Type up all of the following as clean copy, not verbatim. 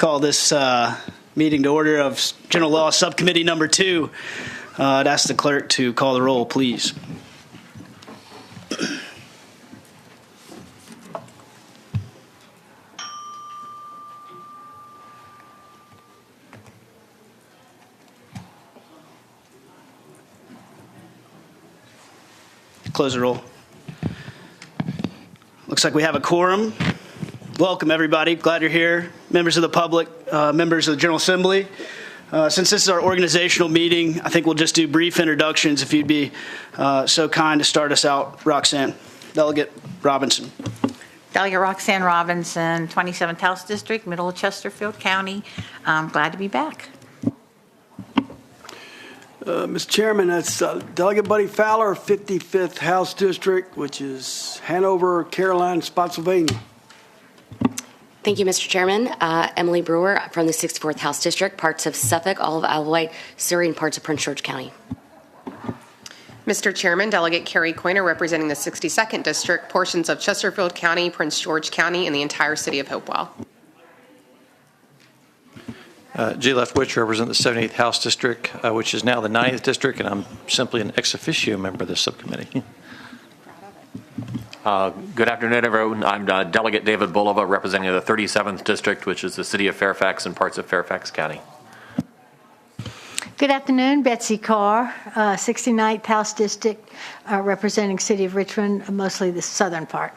Call this meeting to order of General Law Subcommittee number 2. I'd ask the clerk to call the roll, please. Close the roll. Looks like we have a quorum. Welcome, everybody. Glad you're here. Members of the public, members of the General Assembly. Since this is our organizational meeting, I think we'll just do brief introductions if you'd be so kind to start us out. Roxanne. Delegate Robinson. Delegate Roxanne Robinson, 27th House District, Middle of Chesterfield County. Glad to be back. Mr. Chairman, that's Delegate Buddy Fowler, 55th House District, which is Hanover, Caroline, Spotsylvania. Thank you, Mr. Chairman. Emily Brewer from the 64th House District, parts of Suffolk, all of Isle of Wight, Surrey, and parts of Prince George County. Mr. Chairman, Delegate Carrie Coiner representing the 62nd District, portions of Chesterfield County, Prince George County, and the entire city of Hopewell. J. Leftwich, represent the 78th House District, which is now the 9th District, and I'm simply an ex officio member of this subcommittee. Good afternoon, everyone. I'm Delegate David Bulova, representing the 37th District, which is the city of Fairfax and parts of Fairfax County. Good afternoon, Betsy Carr, 69th House District, representing city of Richmond, mostly the southern part.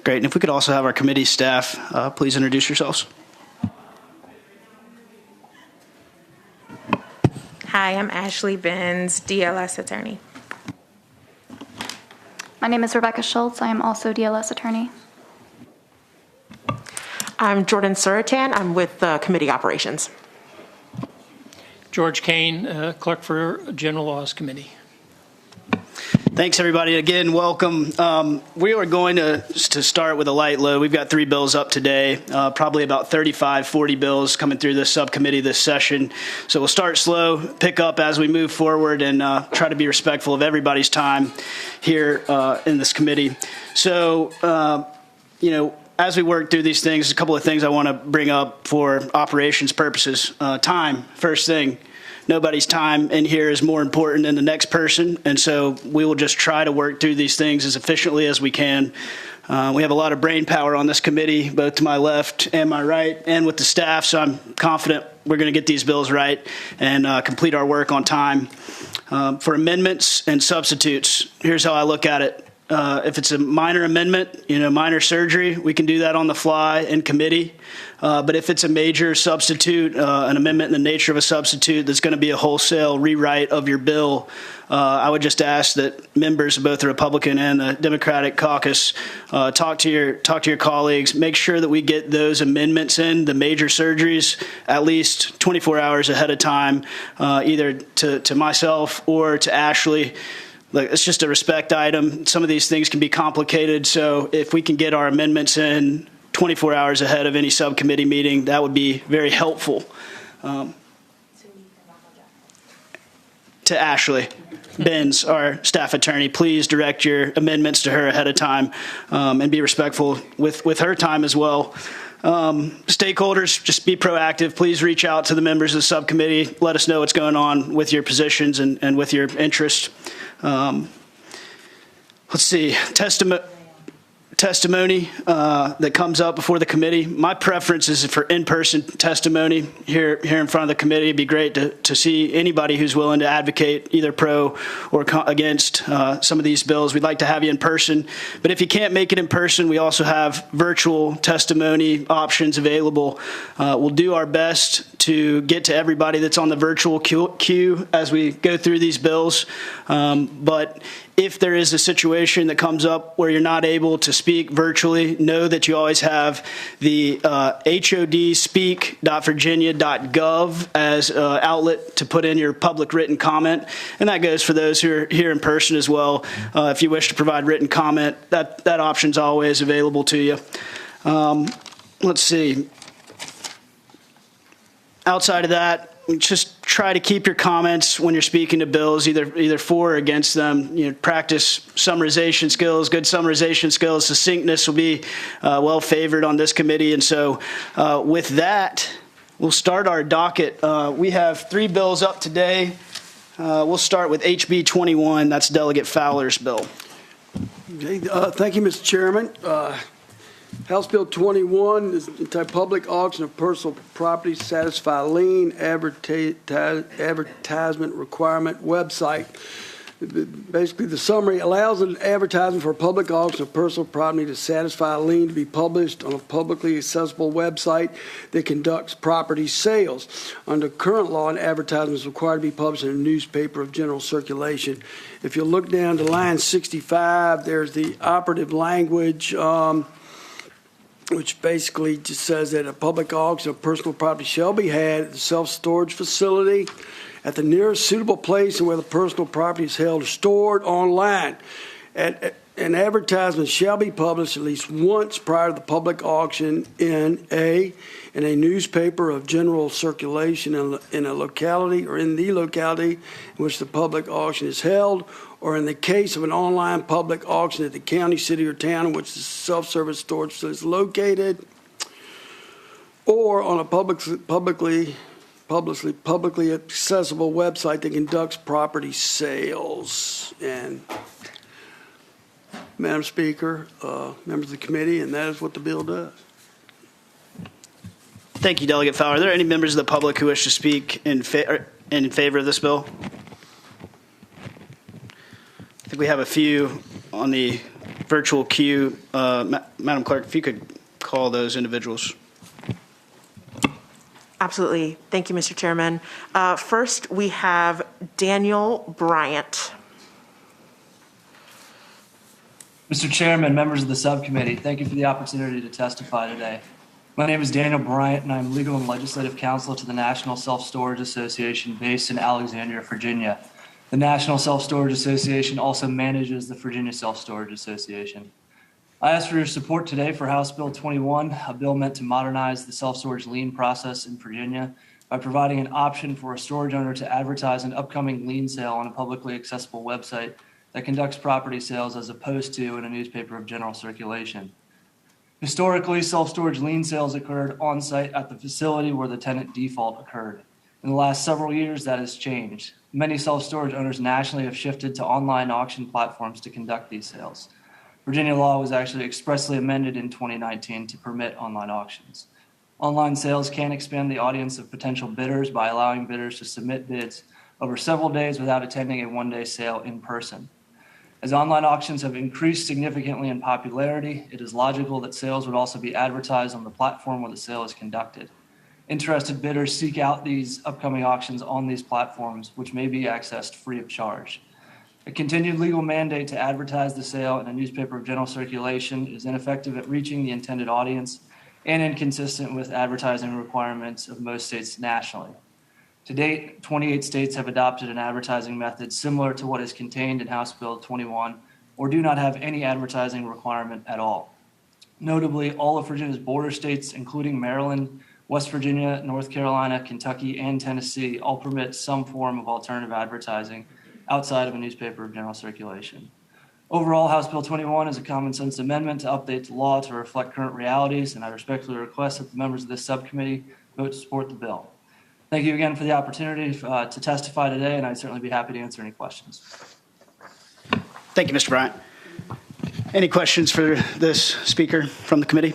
Great. And if we could also have our committee staff, please introduce yourselves. Hi, I'm Ashley Benz, DLS attorney. My name is Rebecca Schultz. I am also DLS attorney. I'm Jordan Suratan. I'm with Committee Operations. George Kane, Clerk for General Laws Committee. Thanks, everybody. Again, welcome. We are going to start with a light load. We've got 3 bills up today, probably about 35, 40 bills coming through this subcommittee this session. So we'll start slow, pick up as we move forward, and try to be respectful of everybody's time here in this committee. So, as we work through these things, a couple of things I want to bring up for operations purposes. Time, first thing. Nobody's time in here is more important than the next person, and so we will just try to work through these things as efficiently as we can. We have a lot of brain power on this committee, both to my left and my right, and with the staff, so I'm confident we're going to get these bills right and complete our work on time. For amendments and substitutes, here's how I look at it. If it's a minor amendment, minor surgery, we can do that on the fly in committee. But if it's a major substitute, an amendment in the nature of a substitute that's going to be a wholesale rewrite of your bill, I would just ask that members of both the Republican and the Democratic caucus talk to your colleagues, make sure that we get those amendments in, the major surgeries, at least 24 hours ahead of time, either to myself or to Ashley. Look, it's just a respect item. Some of these things can be complicated, so if we can get our amendments in 24 hours ahead of any subcommittee meeting, that would be very helpful. To Ashley Benz, our staff attorney, please direct your amendments to her ahead of time and be respectful with her time as well. Stakeholders, just be proactive. Please reach out to the members of the subcommittee. Let us know what's going on with your positions and with your interest. Let's see, testimony that comes up before the committee. My preference is for in-person testimony here in front of the committee. It'd be great to see anybody who's willing to advocate either pro or against some of these bills. We'd like to have you in person, but if you can't make it in person, we also have virtual testimony options available. We'll do our best to get to everybody that's on the virtual queue as we go through these bills, but if there is a situation that comes up where you're not able to speak virtually, know that you always have the hodspeak.virginia.gov as an outlet to put in your public written comment. And that goes for those who are here in person as well. If you wish to provide written comment, that option's always available to you. Let's see. Outside of that, just try to keep your comments when you're speaking to bills either for or against them. Practice summarization skills, good summarization skills. Succinctness will be well favored on this committee. And so with that, we'll start our docket. We have 3 bills up today. We'll start with HB 21. That's Delegate Fowler's bill. Okay, thank you, Mr. Chairman. House Bill 21 is anti-public auction of personal property, satisfy lien, advertisement requirement website. Basically, the summary allows an advertisement for a public auction of personal property to satisfy a lien to be published on a publicly accessible website that conducts property sales. Under current law, an advertisement is required to be published in a newspaper of general circulation. If you look down to line 65, there's the operative language, which basically just says that a public auction of personal property shall be had at the self-storage facility at the nearest suitable place and where the personal property is held or stored online. An advertisement shall be published at least once prior to the public auction in a newspaper of general circulation in a locality or in the locality in which the public auction is held, or in the case of an online public auction at the county, city, or town in which the self-service storage facility is located, or on a publicly accessible website that conducts property sales. And Madam Speaker, members of the committee, and that is what the bill does. Thank you, Delegate Fowler. Are there any members of the public who wish to speak in favor of this bill? I think we have a few on the virtual queue. Madam Clerk, if you could call those individuals. Absolutely. Thank you, Mr. Chairman. First, we have Daniel Bryant. Mr. Chairman, members of the subcommittee, thank you for the opportunity to testify today. My name is Daniel Bryant, and I'm legal and legislative counsel to the National Self-Storage Association based in Alexandria, Virginia. The National Self-Storage Association also manages the Virginia Self-Storage Association. I ask for your support today for House Bill 21, a bill meant to modernize the self-storage lien process in Virginia by providing an option for a storage owner to advertise an upcoming lien sale on a publicly accessible website that conducts property sales as opposed to in a newspaper of general circulation. Historically, self-storage lien sales occurred on-site at the facility where the tenant default occurred. In the last several years, that has changed. Many self-storage owners nationally have shifted to online auction platforms to conduct these sales. Virginia law was actually expressly amended in 2019 to permit online auctions. Online sales can expand the audience of potential bidders by allowing bidders to submit bids over several days without attending a one-day sale in person. As online auctions have increased significantly in popularity, it is logical that sales would also be advertised on the platform where the sale is conducted. Interested bidders seek out these upcoming auctions on these platforms, which may be accessed free of charge. A continued legal mandate to advertise the sale in a newspaper of general circulation is ineffective at reaching the intended audience and inconsistent with advertising requirements of most states nationally. To date, 28 states have adopted an advertising method similar to what is contained in House Bill 21, or do not have any advertising requirement at all. Notably, all of Virginia's border states, including Maryland, West Virginia, North Carolina, Kentucky, and Tennessee, all permit some form of alternative advertising outside of a newspaper of general circulation. Overall, House Bill 21 is a common sense amendment to update the law to reflect current realities, and I respectfully request that the members of this subcommittee vote to support the bill. Thank you again for the opportunity to testify today, and I'd certainly be happy to answer any questions. Thank you, Mr. Bryant. Any questions for this speaker from the committee?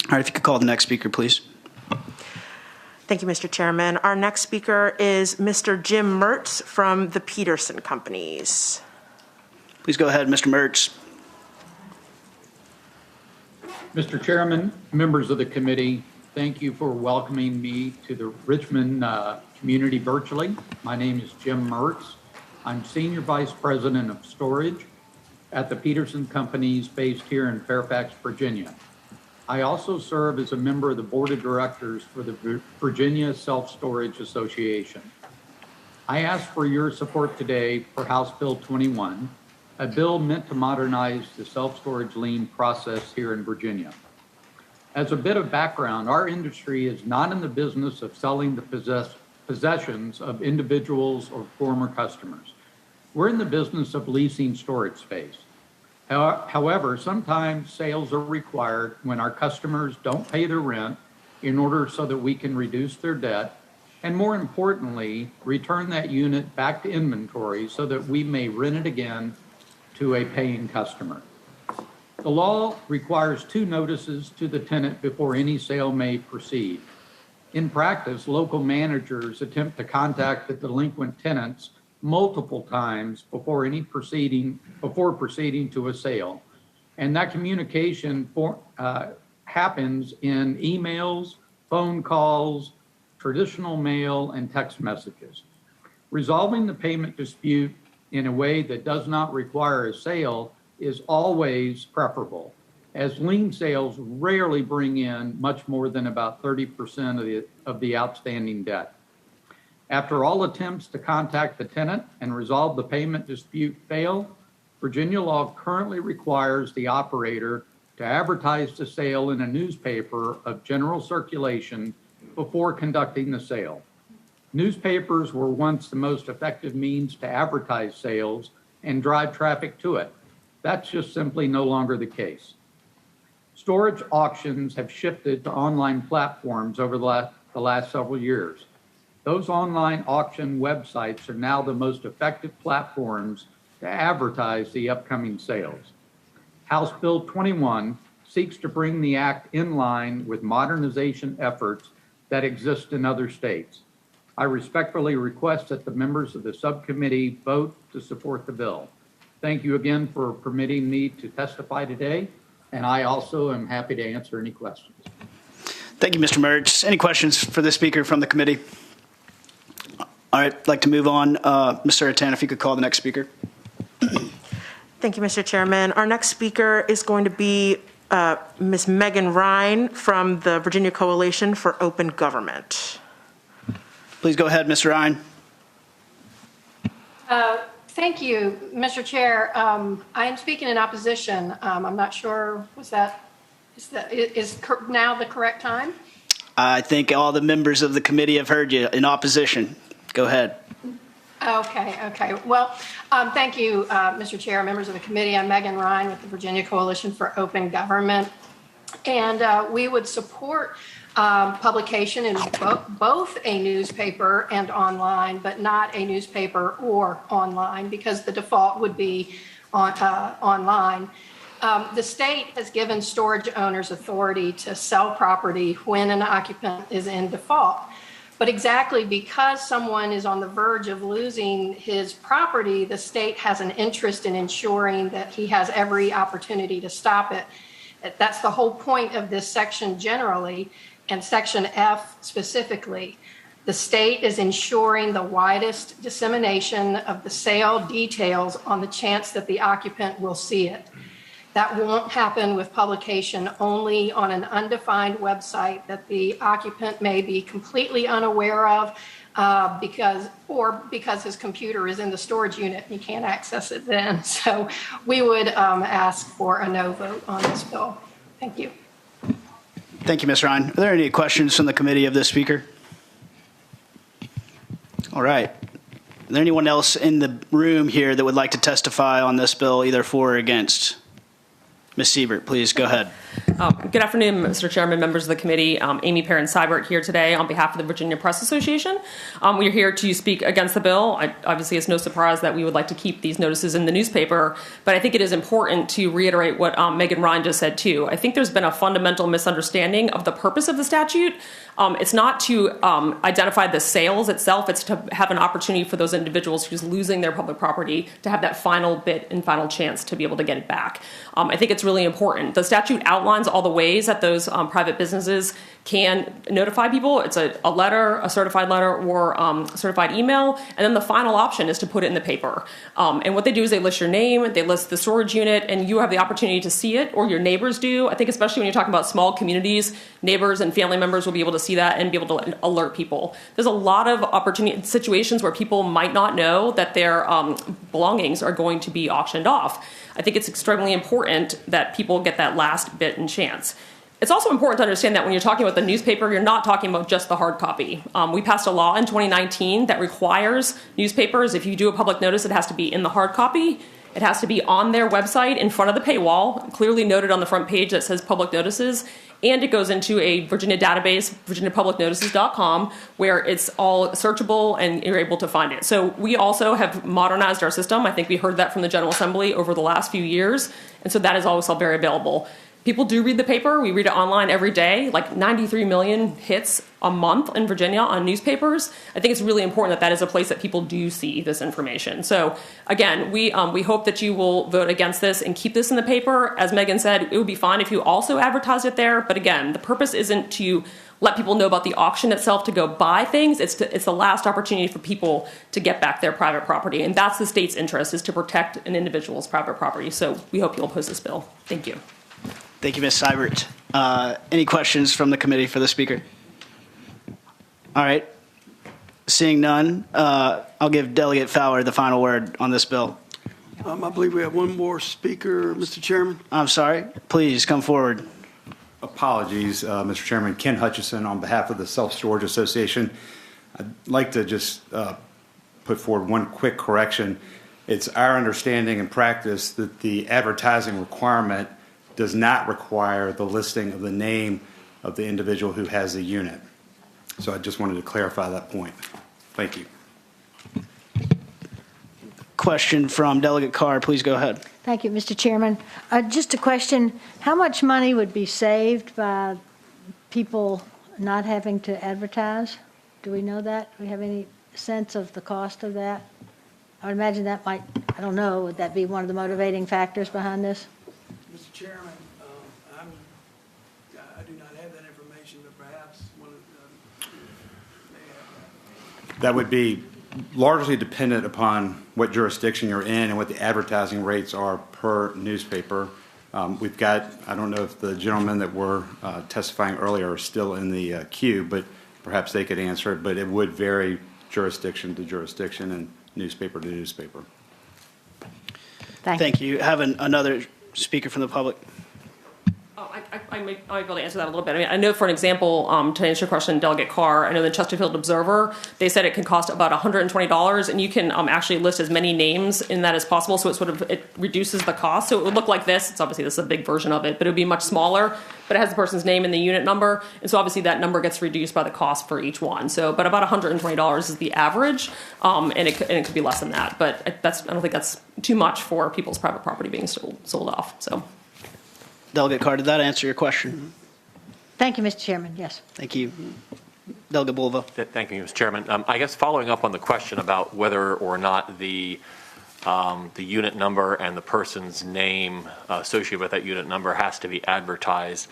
All right, if you could call the next speaker, please. Thank you, Mr. Chairman. Our next speaker is Mr. Jim Mertz from the Peterson Companies. Please go ahead, Mr. Mertz. Mr. Chairman, members of the committee, thank you for welcoming me to the Richmond community virtually. My name is Jim Mertz. I'm Senior Vice President of Storage at the Peterson Companies based here in Fairfax, Virginia. I also serve as a member of the Board of Directors for the Virginia Self-Storage Association. I ask for your support today for House Bill 21, a bill meant to modernize the self-storage lien process here in Virginia. As a bit of background, our industry is not in the business of selling the possessions of individuals or former customers. We're in the business of leasing storage space. However, sometimes sales are required when our customers don't pay their rent in order so that we can reduce their debt, and more importantly, return that unit back to inventory so that we may rent it again to a paying customer. The law requires 2 notices to the tenant before any sale may proceed. In practice, local managers attempt to contact the delinquent tenants multiple times before proceeding to a sale. And that communication happens in emails, phone calls, traditional mail, and text messages. Resolving the payment dispute in a way that does not require a sale is always preferable, as lien sales rarely bring in much more than about 30% of the outstanding debt. After all attempts to contact the tenant and resolve the payment dispute fail, Virginia law currently requires the operator to advertise the sale in a newspaper of general circulation before conducting the sale. Newspapers were once the most effective means to advertise sales and drive traffic to it. That's just simply no longer the case. Storage auctions have shifted to online platforms over the last several years. Those online auction websites are now the most effective platforms to advertise the upcoming sales. House Bill 21 seeks to bring the act in line with modernization efforts that exist in other states. I respectfully request that the members of the subcommittee vote to support the bill. Thank you again for permitting me to testify today, and I also am happy to answer any questions. Thank you, Mr. Mertz. Any questions for the speaker from the committee? All right, I'd like to move on. Mr. Ratan, if you could call the next speaker. Thank you, Mr. Chairman. Our next speaker is going to be Ms. Megan Ryan from the Virginia Coalition for Open Government. Please go ahead, Ms. Ryan. Thank you, Mr. Chair. I am speaking in opposition. I'm not sure, is now the correct time? I think all the members of the committee have heard you in opposition. Go ahead. Okay. Well, thank you, Mr. Chair, members of the committee. I'm Megan Ryan with the Virginia Coalition for Open Government. And we would support publication in both a newspaper and online, but not a newspaper or online, because the default would be online. The state has given storage owners authority to sell property when an occupant is in default. But exactly because someone is on the verge of losing his property, the state has an interest in ensuring that he has every opportunity to stop it. That's the whole point of this section generally, and Section F specifically. The state is ensuring the widest dissemination of the sale details on the chance that the occupant will see it. That won't happen with publication only on an undefined website that the occupant may be completely unaware of because his computer is in the storage unit and he can't access it then. So we would ask for a no vote on this bill. Thank you. Thank you, Ms. Ryan. Are there any questions from the committee of this speaker? All right. Is there anyone else in the room here that would like to testify on this bill, either for or against? Ms. Siebert, please go ahead. Good afternoon, Mr. Chairman, members of the committee. Amy Perrin-Seibert here today on behalf of the Virginia Press Association. We're here to speak against the bill. Obviously, it's no surprise that we would like to keep these notices in the newspaper, but I think it is important to reiterate what Megan Ryan just said, too. I think there's been a fundamental misunderstanding of the purpose of the statute. It's not to identify the sales itself. It's to have an opportunity for those individuals who's losing their public property to have that final bit and final chance to be able to get it back. I think it's really important. The statute outlines all the ways that those private businesses can notify people. It's a letter, a certified letter, or certified email, and then the final option is to put it in the paper. And what they do is they list your name, they list the storage unit, and you have the opportunity to see it, or your neighbors do. I think especially when you're talking about small communities, neighbors and family members will be able to see that and be able to alert people. There's a lot of opportunity situations where people might not know that their belongings are going to be auctioned off. I think it's extremely important that people get that last bit and chance. It's also important to understand that when you're talking about the newspaper, you're not talking about just the hard copy. We passed a law in 2019 that requires newspapers, if you do a public notice, it has to be in the hard copy. It has to be on their website in front of the paywall, clearly noted on the front page that says public notices, and it goes into a Virginia database, virginiapublicnotices.com, where it's all searchable and you're able to find it. So we also have modernized our system. I think we heard that from the General Assembly over the last few years, and so that is also very available. People do read the paper. We read it online every day, like 93 million hits a month in Virginia on newspapers. I think it's really important that that is a place that people do see this information. So again, we hope that you will vote against this and keep this in the paper. As Megan said, it would be fine if you also advertised it there. But again, the purpose isn't to let people know about the auction itself to go buy things. It's the last opportunity for people to get back their private property. And that's the state's interest, is to protect an individual's private property. So we hope you'll oppose this bill. Thank you. Thank you, Ms. Seibert. Any questions from the committee for the speaker? All right. Seeing none, I'll give Delegate Fowler the final word on this bill. I believe we have one more speaker, Mr. Chairman. I'm sorry. Please come forward. Apologies, Mr. Chairman. Ken Hutchison on behalf of the Self-Storage Association. I'd like to just put forward one quick correction. It's our understanding and practice that the advertising requirement does not require the listing of the name of the individual who has the unit. So I just wanted to clarify that point. Thank you. Question from Delegate Carr. Please go ahead. Thank you, Mr. Chairman. Just a question. How much money would be saved by people not having to advertise? Do we know that? Do we have any sense of the cost of that? I would imagine that might, I don't know, would that be one of the motivating factors behind this? Mr. Chairman, I do not have that information, but perhaps one of them may have that. That would be largely dependent upon what jurisdiction you're in and what the advertising rates are per newspaper. We've got, I don't know if the gentlemen that were testifying earlier are still in the queue, but perhaps they could answer it, but it would vary jurisdiction to jurisdiction and newspaper to newspaper. Thank you. Have another speaker from the public. I might be able to answer that a little bit. I mean, I know, for an example, to answer your question, Delegate Carr, I know the Chesterfield Observer, they said it can cost about $120, and you can actually list as many names in that as possible, so it reduces the cost. So it would look like this. It's obviously, this is a big version of it, but it would be much smaller, but it has the person's name and the unit number, and so obviously that number gets reduced by the cost for each one. So, but about $120 is the average, and it could be less than that, but I don't think that's too much for people's private property being sold off. So. Delegate Carr, did that answer your question? Thank you, Mr. Chairman. Yes. Thank you. Delegate Bulva. Thank you, Mr. Chairman. I guess following up on the question about whether or not the unit number and the person's name associated with that unit number has to be advertised,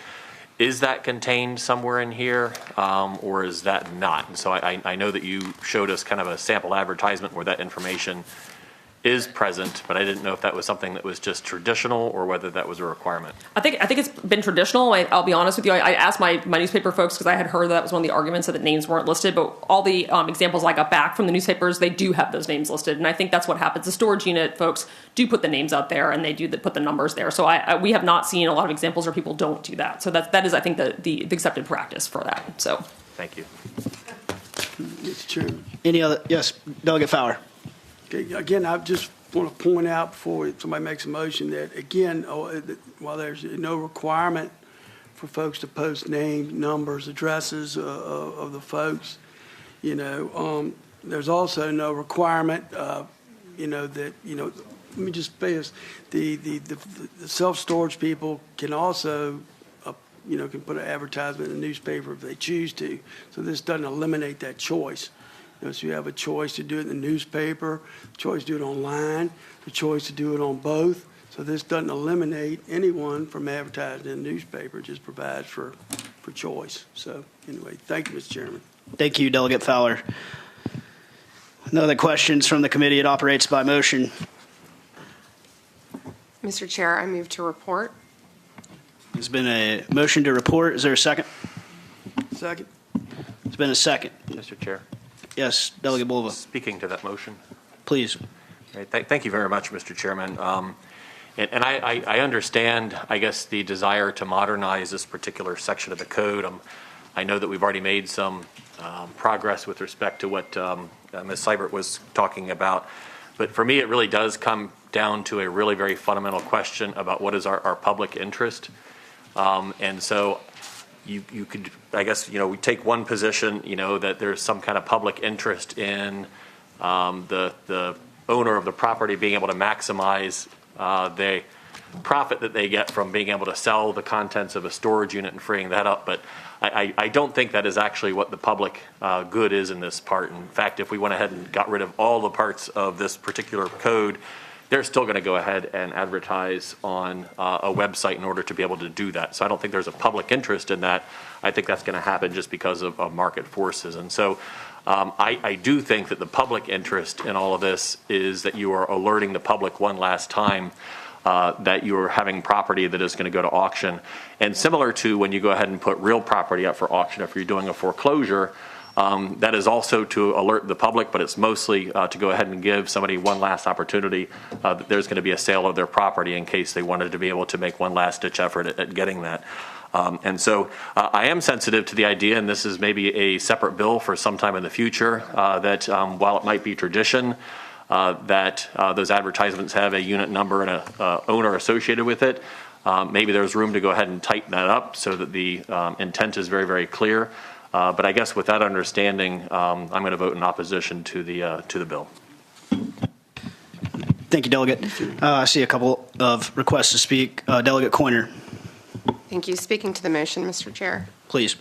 is that contained somewhere in here, or is that not? And so I know that you showed us kind of a sample advertisement where that information is present, but I didn't know if that was something that was just traditional or whether that was a requirement. I think it's been traditional. I'll be honest with you. I asked my newspaper folks, because I had heard that was one of the arguments, that the names weren't listed, but all the examples I got back from the newspapers, they do have those names listed, and I think that's what happens. The storage unit folks do put the names out there, and they do put the numbers there. So we have not seen a lot of examples where people don't do that. So that is, I think, the accepted practice for that. So thank you. Mr. Chairman. Any other? Yes, Delegate Fowler. Okay, again, I just want to point out before somebody makes a motion that, again, while there's no requirement for folks to post names, numbers, addresses of the folks, there's also no requirement, that, let me just say this, the self-storage people can also, can put an advertisement in the newspaper if they choose to. So this doesn't eliminate that choice. So you have a choice to do it in the newspaper, a choice to do it online, a choice to do it on both. So this doesn't eliminate anyone from advertising in the newspaper. It just provides for choice. So anyway, thank you, Mr. Chairman. Thank you, Delegate Fowler. No other questions from the committee. It operates by motion. Mr. Chair, I move to report. There's been a motion to report. Is there a second? Second. There's been a second. Mr. Chair. Yes, Delegate Bulva. Speaking to that motion. Please. Right, thank you very much, Mr. Chairman. And I understand, I guess, the desire to modernize this particular section of the code. I know that we've already made some progress with respect to what Ms. Seibert was talking about. But for me, it really does come down to a really very fundamental question about what is our public interest. And so you could, I guess, we take one position, that there's some kind of public interest in the owner of the property being able to maximize the profit that they get from being able to sell the contents of a storage unit and freeing that up. But I don't think that is actually what the public good is in this part. In fact, if we went ahead and got rid of all the parts of this particular code, they're still going to go ahead and advertise on a website in order to be able to do that. So I don't think there's a public interest in that. I think that's going to happen just because of market forces. And so I do think that the public interest in all of this is that you are alerting the public one last time that you are having property that is going to go to auction. And similar to when you go ahead and put real property up for auction, if you're doing a foreclosure, that is also to alert the public, but it's mostly to go ahead and give somebody one last opportunity that there's going to be a sale of their property in case they wanted to be able to make one last ditch effort at getting that. And so I am sensitive to the idea, and this is maybe a separate bill for sometime in the future, that while it might be tradition, that those advertisements have a unit number and a owner associated with it, maybe there's room to go ahead and tighten that up so that the intent is very, very clear. But I guess with that understanding, I'm going to vote in opposition to the bill. Thank you, Delegate. I see a couple of requests to speak. Delegate Coiner, Thank you. Speaking to the motion, Mr. Chair. please.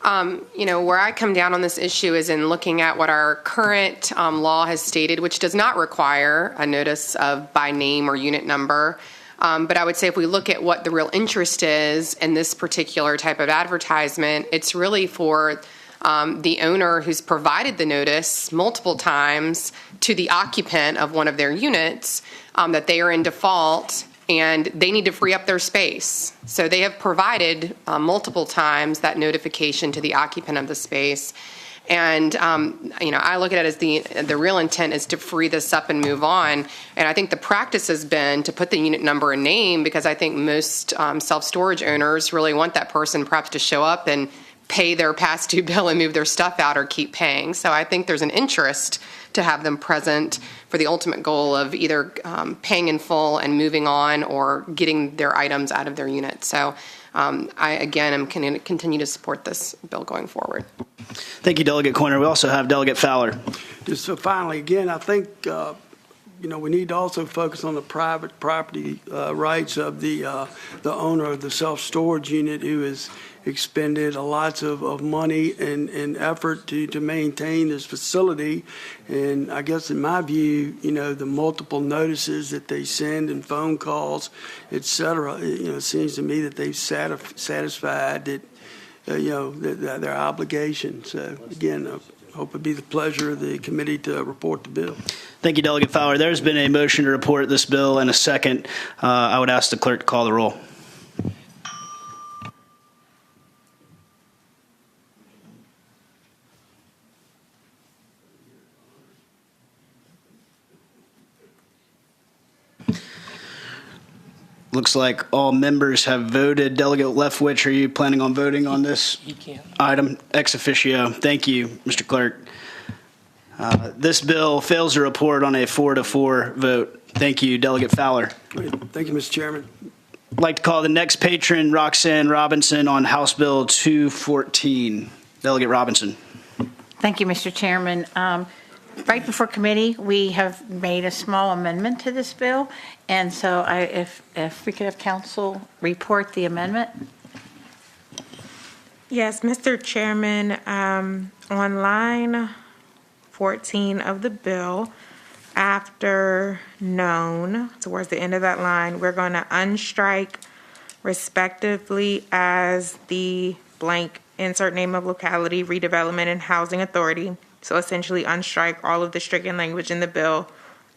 Where I come down on this issue is in looking at what our current law has stated, which does not require a notice of by name or unit number. But I would say if we look at what the real interest is in this particular type of advertisement, it's really for the owner who's provided the notice multiple times to the occupant of one of their units that they are in default and they need to free up their space. So they have provided multiple times that notification to the occupant of the space. And, I look at it as the real intent is to free this up and move on. And I think the practice has been to put the unit number and name because I think most self-storage owners really want that person perhaps to show up and pay their past due bill and move their stuff out or keep paying. So I think there's an interest to have them present for the ultimate goal of either paying in full and moving on or getting their items out of their unit. So I, again, am going to continue to support this bill going forward. Thank you, Delegate Coiner. We also have Delegate Fowler. Just so finally, again, I think, we need to also focus on the private property rights of the owner of the self-storage unit who has expended lots of money and effort to maintain this facility. And I guess in my view, the multiple notices that they send and phone calls, et cetera, it seems to me that they've satisfied that, their obligation. So again, I hope it'd be the pleasure of the committee to report the bill. Thank you, Delegate Fowler. There's been a motion to report this bill and a second. I would ask the clerk to call the roll. Looks like all members have voted. Delegate Leftwich, are you planning on voting on this item ex officio? Thank you, Mr. Clerk. This bill fails to report on a 4-4 vote. Thank you, Delegate Fowler. Thank you, Mr. Chairman. I'd like to call the next patron, Roxanne Robinson, on House Bill 214. Delegate Robinson. Thank you, Mr. Chairman. Right before committee, we have made a small amendment to this bill, and so if we could have council report the amendment. Yes, Mr. Chairman, on line 14 of the bill, after known, towards the end of that line, we're going to unstrike respectively as the blank insert name of locality, redevelopment and housing authority. So essentially unstrike all of the stricken language in the bill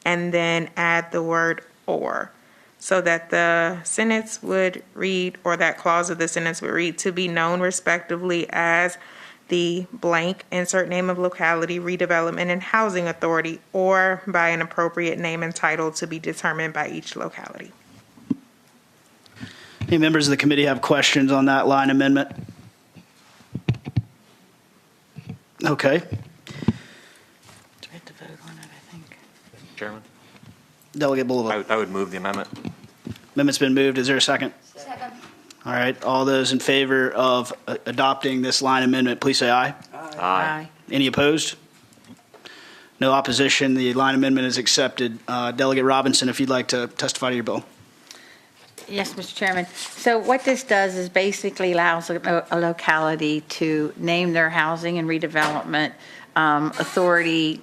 and then add the word or, so that the sentence would read, or that clause of the sentence would read, to be known respectively as the blank insert name of locality, redevelopment and housing authority, or by an appropriate name and title to be determined by each locality. Any members of the committee have questions on that line amendment? Okay. Do we have to vote on it, I think? Chairman, Delegate Boulevard. I would move the amendment. Amendment's been moved. Is there a second? Second. All right. All those in favor of adopting this line amendment, please say aye. Aye. Any opposed? No opposition. The line amendment is accepted. Delegate Robinson, if you'd like to testify to your bill. Yes, Mr. Chairman. So what this does is basically allows a locality to name their housing and redevelopment authority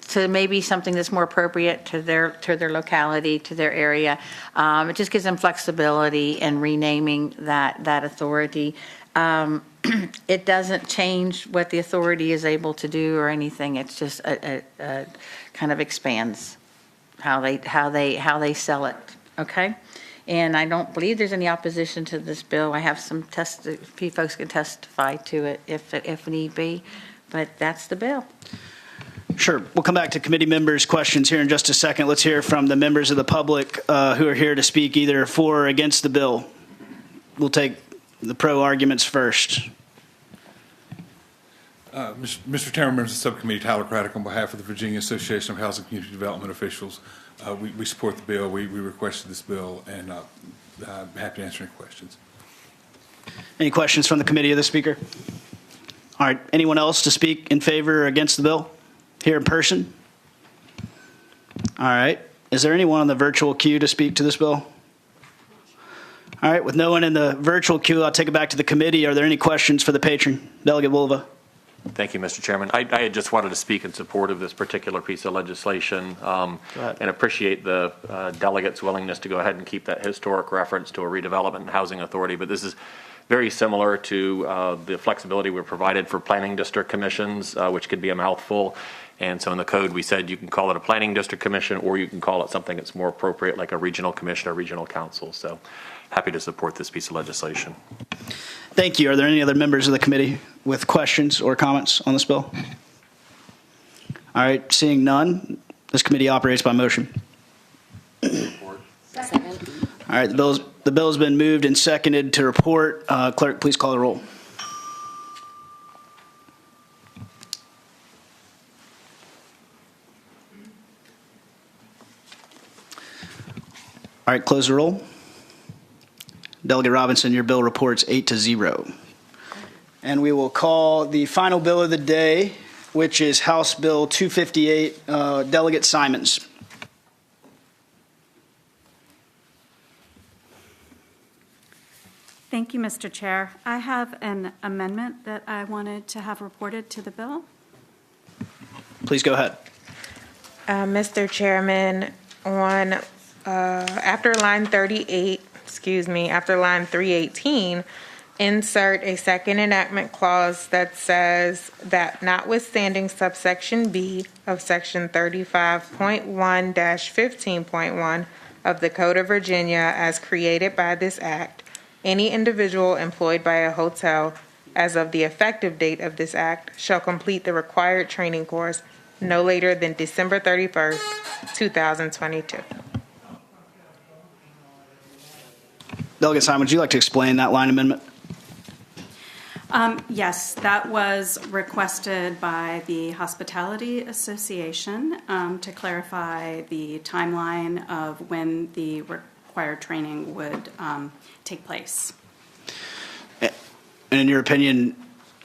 to maybe something that's more appropriate to their locality, to their area. It just gives them flexibility in renaming that authority. It doesn't change what the authority is able to do or anything. It's just a kind of expands how they sell it. Okay. And I don't believe there's any opposition to this bill. I have some few folks can testify to it if need be, but that's the bill. Sure. We'll come back to committee members' questions here in just a second. Let's hear from the members of the public who are here to speak either for or against the bill. We'll take the pro arguments first. Mr. Chairman, members of the subcommittee, Tyler Craddock on behalf of the Virginia Association of Housing Community Development Officials. We support the bill. We requested this bill, and I'm happy to answer any questions. Any questions from the committee of the speaker? All right. Anyone else to speak in favor or against the bill here in person? All right. Is there anyone on the virtual queue to speak to this bill? All right. With no one in the virtual queue, I'll take it back to the committee. Are there any questions for the patron? Delegate Wolva. Thank you, Mr. Chairman. I just wanted to speak in support of this particular piece of legislation and appreciate the delegates' willingness to go ahead and keep that historic reference to a redevelopment and housing authority. But this is very similar to the flexibility we're provided for planning district commissions, which could be a mouthful. And so in the code, we said you can call it a planning district commission, or you can call it something that's more appropriate, like a regional commission or regional council. So happy to support this piece of legislation. Thank you. Are there any other members of the committee with questions or comments on this bill? All right. Seeing none, this committee operates by motion. Second. All right. The bill has been moved and seconded to report. Clerk, please call the roll. All right. Close the roll. Delegate Robinson, your bill reports 8-0. And we will call the final bill of the day, which is House Bill 258, Delegate Simons. Thank you, Mr. Chair. I have an amendment that I wanted to have reported to the bill. Please go ahead. Mr. Chairman, on after line 318, insert a second enactment clause that says that notwithstanding subsection B of section 35.1-15.1 of the Code of Virginia as created by this act, any individual employed by a hotel as of the effective date of this act shall complete the required training course no later than December 31st, 2022. Delegate Simon, would you like to explain that line amendment? Yes, that was requested by the Hospitality Association to clarify the timeline of when the required training would take place. And in your opinion,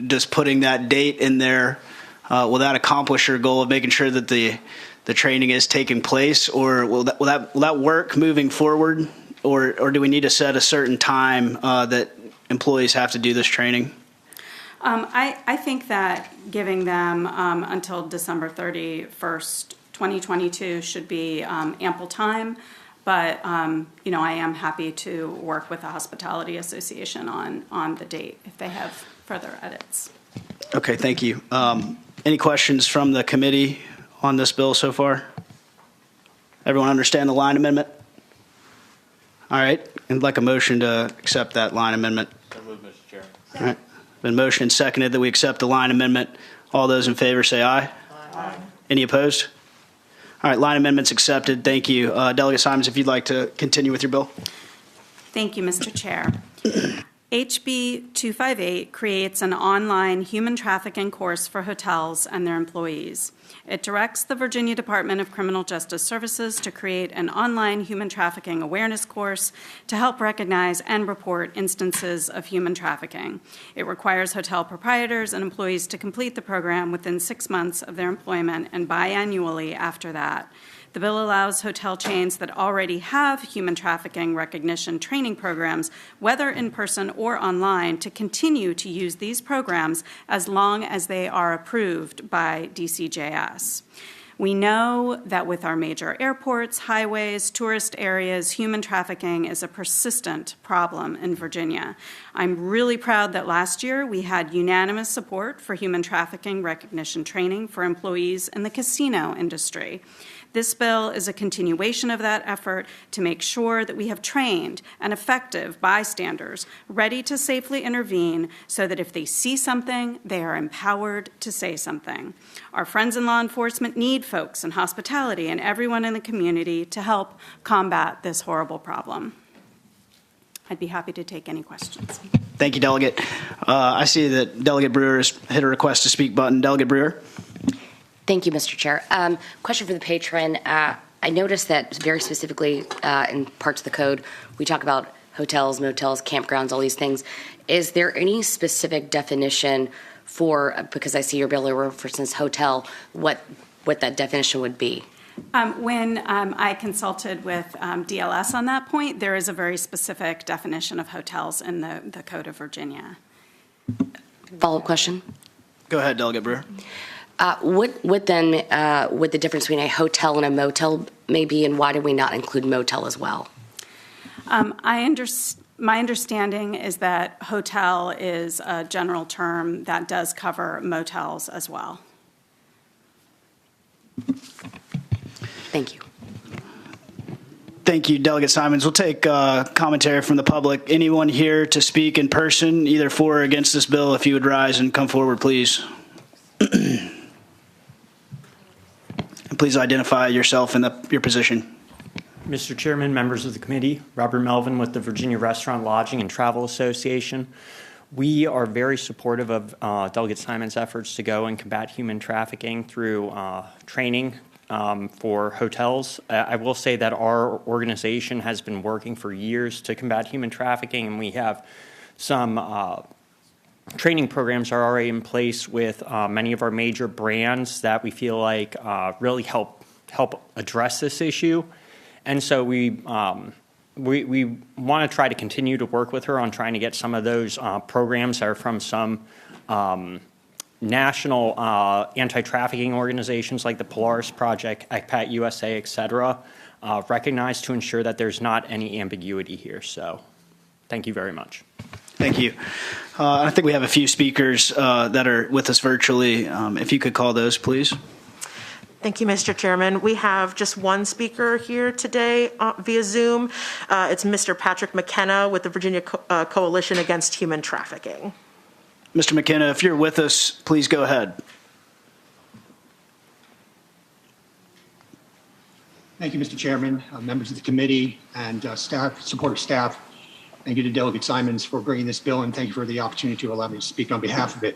just putting that date in there, will that accomplish your goal of making sure that the training is taking place, or will that work moving forward, or do we need to set a certain time that employees have to do this training? I think that giving them until December 31st, 2022 should be ample time. But, I am happy to work with the Hospitality Association on the date if they have further edits. Okay, thank you. Any questions from the committee on this bill so far? Everyone understand the line amendment? All right. I'd like a motion to accept that line amendment. So moved, Mr. Chair. All right. Been motioned and seconded that we accept the line amendment. All those in favor say aye. Aye. Any opposed? All right. Line amendment's accepted. Thank you. Delegate Simons, if you'd like to continue with your bill. Thank you, Mr. Chair. HB 258 creates an online human trafficking course for hotels and their employees. It directs the Virginia Department of Criminal Justice Services to create an online human trafficking awareness course to help recognize and report instances of human trafficking. It requires hotel proprietors and employees to complete the program within 6 months of their employment and biannually after that. The bill allows hotel chains that already have human trafficking recognition training programs, whether in person or online, to continue to use these programs as long as they are approved by DCJS. We know that with our major airports, highways, tourist areas, human trafficking is a persistent problem in Virginia. I'm really proud that last year we had unanimous support for human trafficking recognition training for employees in the casino industry. This bill is a continuation of that effort to make sure that we have trained and effective bystanders ready to safely intervene so that if they see something, they are empowered to say something. Our friends in law enforcement need folks in hospitality and everyone in the community to help combat this horrible problem. I'd be happy to take any questions. Thank you, Delegate. I see that Delegate Brewer has hit a request to speak button. Delegate Brewer. Thank you, Mr. Chair. Question for the patron. I noticed that very specifically in parts of the code, we talk about hotels, motels, campgrounds, all these things. Is there any specific definition for, because I see your bill references hotel, what that definition would be? When I consulted with DLS on that point, there is a very specific definition of hotels in the Code of Virginia. Follow-up question? Go ahead, Delegate Brewer. What then would the difference between a hotel and a motel may be, and why did we not include motel as well? My understanding is that hotel is a general term that does cover motels as well. Thank you. Thank you, Delegate Simons. We'll take commentary from the public. Anyone here to speak in person, either for or against this bill, if you would rise and come forward, please. Please identify yourself and your position. Mr. Chairman, members of the committee, Robert Melvin with the Virginia Restaurant, Lodging, and Travel Association. We are very supportive of Delegate Simons' efforts to go and combat human trafficking through training for hotels. I will say that our organization has been working for years to combat human trafficking, and we have some training programs are already in place with many of our major brands that we feel like really help address this issue. And so we want to try to continue to work with her on trying to get some of those programs that are from some national anti-trafficking organizations like the Polaris Project, ECPAT USA, et cetera, recognized to ensure that there's not any ambiguity here. So thank you very much. Thank you. I think we have a few speakers that are with us virtually. If you could call those, please. Thank you, Mr. Chairman. We have just one speaker here today via Zoom. It's Mr. Patrick McKenna with the Virginia Coalition Against Human Trafficking. Mr. McKenna, if you're with us, please go ahead. Thank you, Mr. Chairman, members of the committee, and staff, supportive staff. Thank you to Delegate Simons for bringing this bill, and thank you for the opportunity to allow me to speak on behalf of it.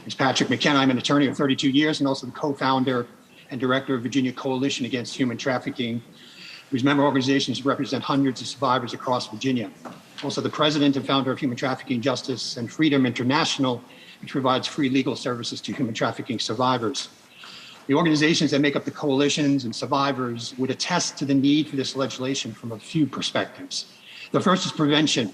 As Patrick McKenna, I'm an attorney of 32 years and also the co-founder and director of Virginia Coalition Against Human Trafficking, whose member organizations represent hundreds of survivors across Virginia. Also the president and founder of Human Trafficking Justice and Freedom International, which provides free legal services to human trafficking survivors. The organizations that make up the coalitions and survivors would attest to the need for this legislation from a few perspectives. The first is prevention.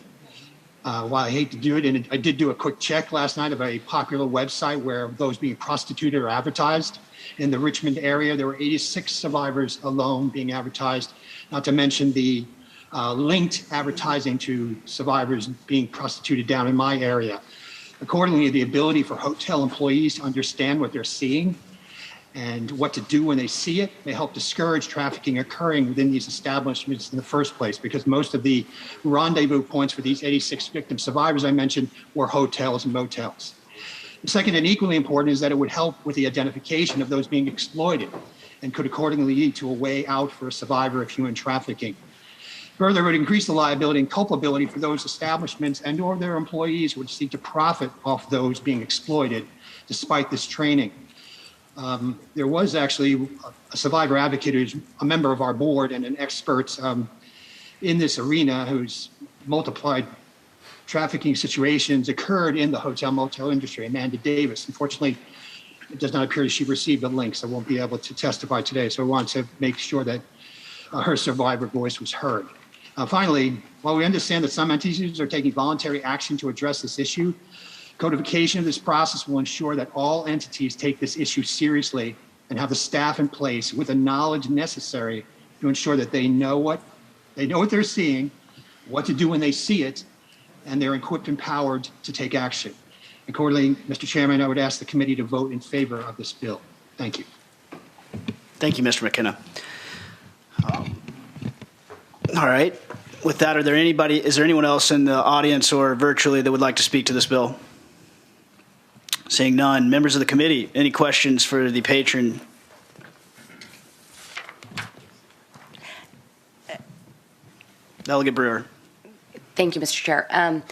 While I hate to do it, and I did do a quick check last night of a popular website where those being prostituted are advertised. In the Richmond area, there were 86 survivors alone being advertised, not to mention the linked advertising to survivors being prostituted down in my area. Accordingly, the ability for hotel employees to understand what they're seeing and what to do when they see it may help discourage trafficking occurring within these establishments in the first place, because most of the rendezvous points for these 86 victim survivors I mentioned were hotels and motels. The second, and equally important, is that it would help with the identification of those being exploited and could accordingly lead to a way out for a survivor of human trafficking. Further, it would increase the liability and culpability for those establishments and or their employees who would seek to profit off those being exploited despite this training. There was actually a survivor advocate who's a member of our board and an expert in this arena who's multiplied trafficking situations occurred in the hotel motel industry, Amanda Davis. Unfortunately, it does not appear that she received a link, so won't be able to testify today. So I want to make sure that her survivor voice was heard. Finally, while we understand that some entities are taking voluntary action to address this issue, codification of this process will ensure that all entities take this issue seriously and have the staff in place with the knowledge necessary to ensure that they know what they're seeing, what to do when they see it, and they're equipped and empowered to take action. Accordingly, Mr. Chairman, I would ask the committee to vote in favor of this bill. Thank you. Thank you, Mr. McKenna. All right. With that, is there anyone else in the audience or virtually that would like to speak to this bill? Seeing none. Members of the committee, any questions for the patron? Delegate Brewer. Thank you, Mr. Chair.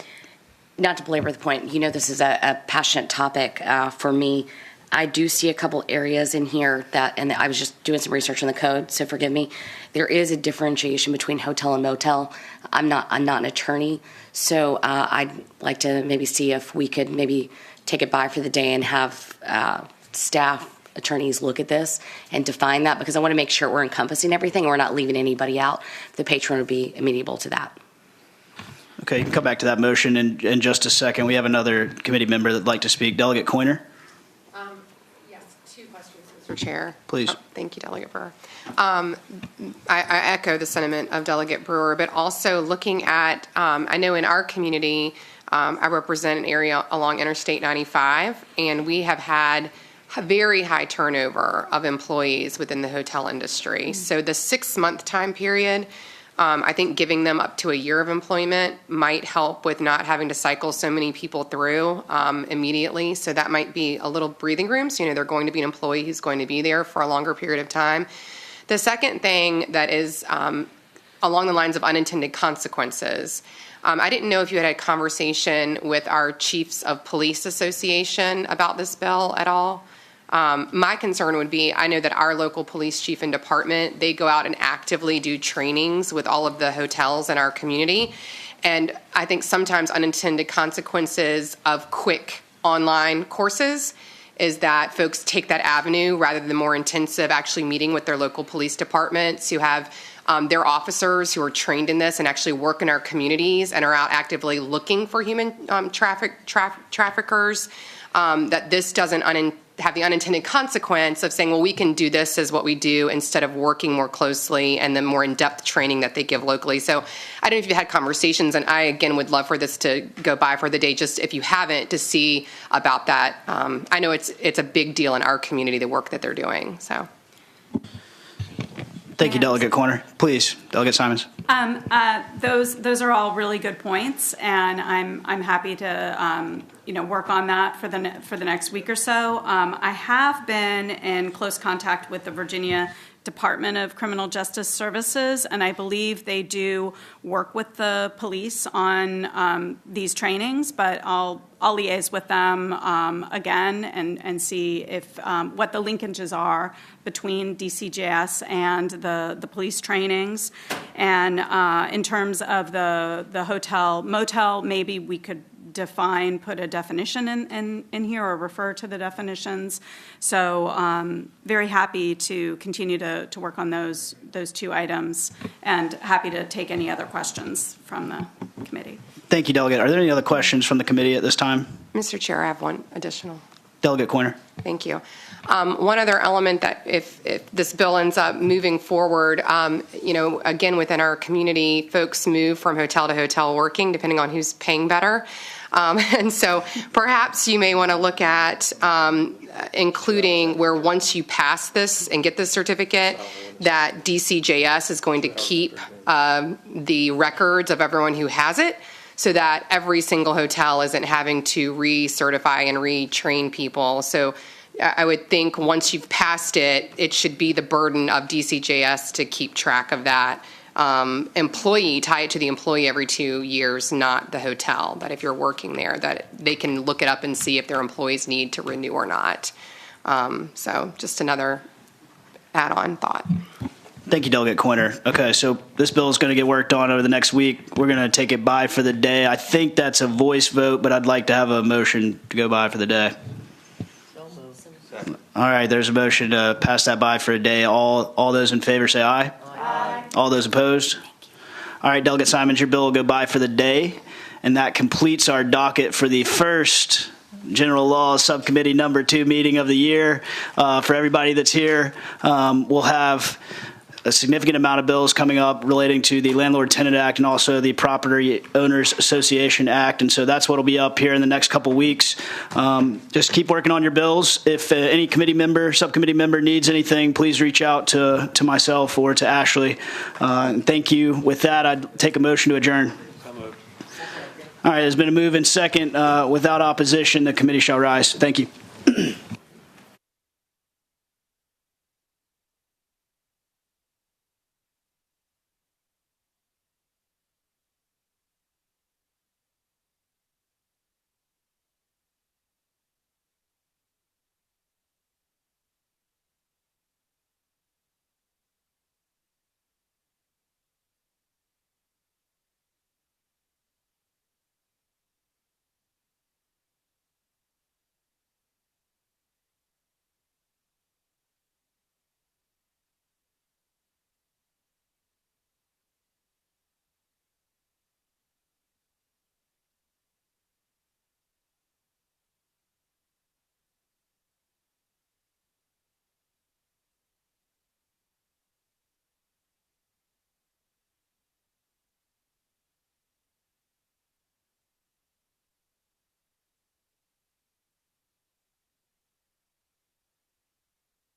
Not to belabor the point, this is a passionate topic for me. I do see a couple areas in here and I was just doing some research on the code, so forgive me. There is a differentiation between hotel and motel. I'm not an attorney, so I'd like to maybe see if we could maybe take it by for the day and have staff attorneys look at this and define that, because I want to make sure we're encompassing everything and we're not leaving anybody out. The patron would be amenable to that. Okay, you can come back to that motion in just a second. We have another committee member that'd like to speak. Delegate Coiner. Yes, 2 questions, Mr. Chair. Please. Thank you, Delegate Brewer. I echo the sentiment of Delegate Brewer, but also looking at, I know in our community, I represent an area along Interstate 95, and we have had a very high turnover of employees within the hotel industry. So the 6-month time period, I think giving them up to a year of employment might help with not having to cycle so many people through immediately. So that might be a little breathing room. So, they're going to be an employee who's going to be there for a longer period of time. The second thing that is along the lines of unintended consequences, I didn't know if you had a conversation with our Chiefs of Police Association about this bill at all. My concern would be, I know that our local police chief and department, they go out and actively do trainings with all of the hotels in our community. And I think sometimes unintended consequences of quick online courses is that folks take that avenue rather than more intensive actually meeting with their local police departments who have their officers who are trained in this and actually work in our communities and are out actively looking for human traffickers, that this doesn't have the unintended consequence of saying, well, we can do this as what we do instead of working more closely and the more in-depth training that they give locally. So I don't know if you had conversations, and I, again, would love for this to go by for the day, just if you haven't, to see about that. I know it's a big deal in our community, the work that they're doing. So. Thank you, Delegate Corner. Please, Delegate Simons. Those are all really good points, and I'm happy to work on that for the next week or so. I have been in close contact with the Virginia Department of Criminal Justice Services, and I believe they do work with the police on these trainings, but I'll liaise with them again and see if what the linkages are between DCJS and the police trainings. And in terms of the hotel motel, maybe we could put a definition in here or refer to the definitions. So very happy to continue to work on those 2 items, and happy to take any other questions from the committee. Thank you, Delegate. Are there any other questions from the committee at this time? Mr. Chair, I have one additional. Delegate Coiner. Thank you. One other element that if this bill ends up moving forward, again, within our community, folks move from hotel to hotel working, depending on who's paying better. And so perhaps you may want to look at including where once you pass this and get this certificate, that DCJS is going to keep the records of everyone who has it, so that every single hotel isn't having to recertify and retrain people. So I would think once you've passed it, it should be the burden of DCJS to keep track of that. employee, tie it to the employee every 2 years, not the hotel. That if you're working there, that they can look it up and see if their employees need to renew or not. So just another add-on thought. Thank you, Delegate Coiner. Okay, so this bill is going to get worked on over the next week. We're going to take it by for the day. I think that's a voice vote, but I'd like to have a motion to go by for the day. All right, there's a motion to pass that by for a day. All those in favor say aye. Aye. All those opposed? All right, Delegate Simons, your bill will go by for the day, and that completes our docket for the first General Laws Subcommittee number 2 meeting of the year. For everybody that's here, we'll have a significant amount of bills coming up relating to the Landlord-Tenant Act and also the Property Owners Association Act. And so that's what will be up here in the next couple weeks. Just keep working on your bills. If any subcommittee member needs anything, please reach out to myself or to Ashley. Thank you. With that, I'd take a motion to adjourn. All right, there's been a move and second. Without opposition, the committee shall rise. Thank you.